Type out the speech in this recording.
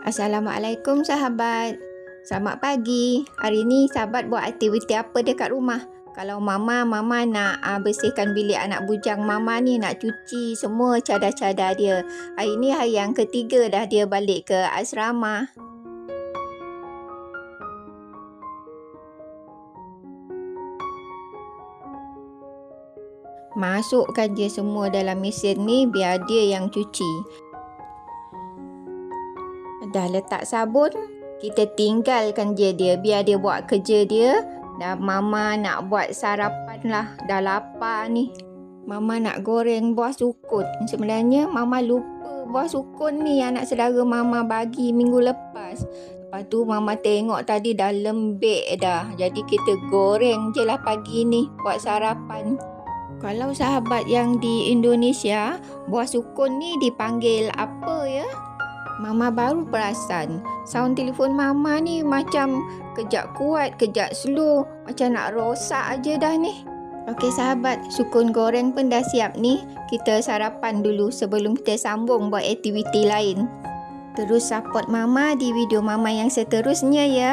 Assalamualaikum sahabat. Selamat pagi. Hari ni sahabat buat aktiviti apa dekat rumah? Kalau mama nak bersihkan bilik anak bujang mama ni, nak cuci semua cadar-cadar dia. Hari ni hari yang ketiga dah dia balik ke asrama. Masukkan je semua dalam mesin ni biar dia yang cuci. Dah letak sabun, kita tinggalkan je dia biar dia buat kerja dia. Dan mama nak buat sarapan lah, dah lapar ni. Mama nak goreng buah sukun. Sebenarnya mama lupa buah sukun ni anak saudara mama bagi minggu lepas. Lepas tu mama tengok tadi dah lembik dah. Jadi kita goreng je lah pagi ni buat sarapan. Kalau sahabat yang di Indonesia, buah sukun ni dipanggil apa ya? Mama baru perasan, sound telefon mama ni macam kejap kuat, kejap slow. Macam nak rosak aja dah ni. Okey sahabat, sukun goreng pun dah siap ni. Kita sarapan dulu sebelum kita sambung buat aktiviti lain. Terus support mama di video mama yang seterusnya ya.